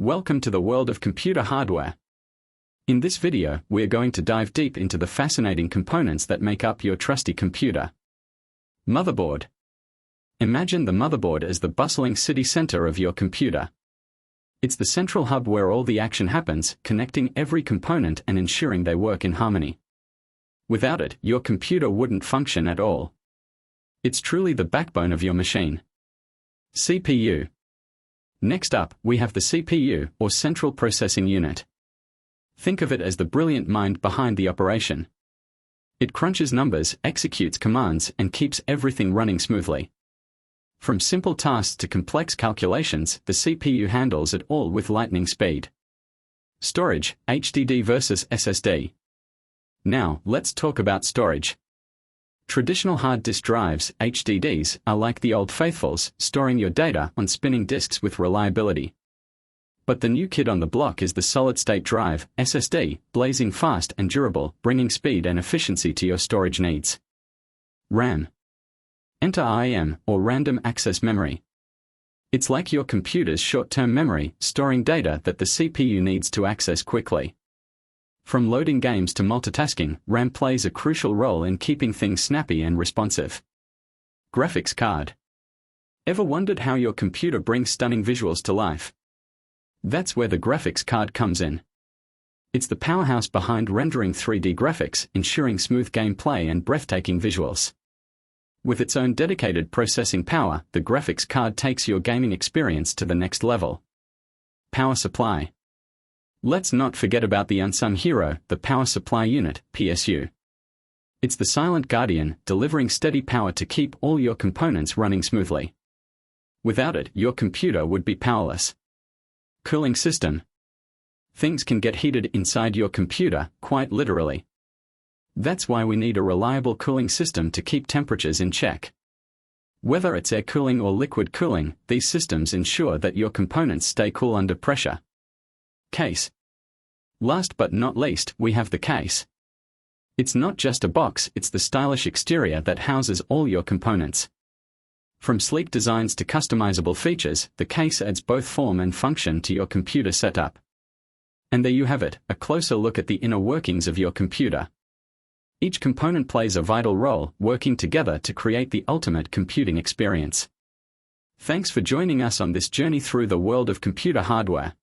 Welcome to the world of computer hardware. In this video, we're going to dive deep into the fascinating components that make up your trusty computer. Motherboard. Imagine the motherboard as the bustling city center of your computer. It's the central hub where all the action happens, connecting every component and ensuring they work in harmony. Without it, your computer wouldn't function at all. It's truly the backbone of your machine. CPU. Next up, we have the CPU, or Central Processing Unit. Think of it as the brilliant mind behind the operation. It crunches numbers, executes commands, and keeps everything running smoothly. From simple tasks to complex calculations, the CPU handles it all with lightning speed. Storage, HDD versus SSD. Now, let's talk about storage. Traditional hard disk drives, HDDs, are like the old faithfuls, storing your data on spinning disks with reliability. But the new kid on the block is the solid-state drive, SSD, blazing fast and durable, bringing speed and efficiency to your storage needs. RAM. Enter RAM, or Random Access Memory. It's like your computer's short-term memory, storing data that the CPU needs to access quickly. From loading games to multitasking, RAM plays a crucial role in keeping things snappy and responsive. Graphics card. Ever wondered how your computer brings stunning visuals to life? That's where the graphics card comes in. It's the powerhouse behind rendering 3D graphics, ensuring smooth gameplay and breathtaking visuals. With its own dedicated processing power, the graphics card takes your gaming experience to the next level. Power supply. Let's not forget about the unsung hero, the Power Supply Unit, PSU. It's the silent guardian, delivering steady power to keep all your components running smoothly. Without it, your computer would be powerless. Cooling system. Things can get heated inside your computer, quite literally. That's why we need a reliable cooling system to keep temperatures in check. Whether it's air cooling or liquid cooling, these systems ensure that your components stay cool under pressure. Case. Last but not least, we have the case. It's not just a box, it's the stylish exterior that houses all your components. From sleek designs to customizable features, the case adds both form and function to your computer setup. And there you have it, a closer look at the inner workings of your computer. Each component plays a vital role, working together to create the ultimate computing experience. Thanks for joining us on this journey through the world of computer hardware.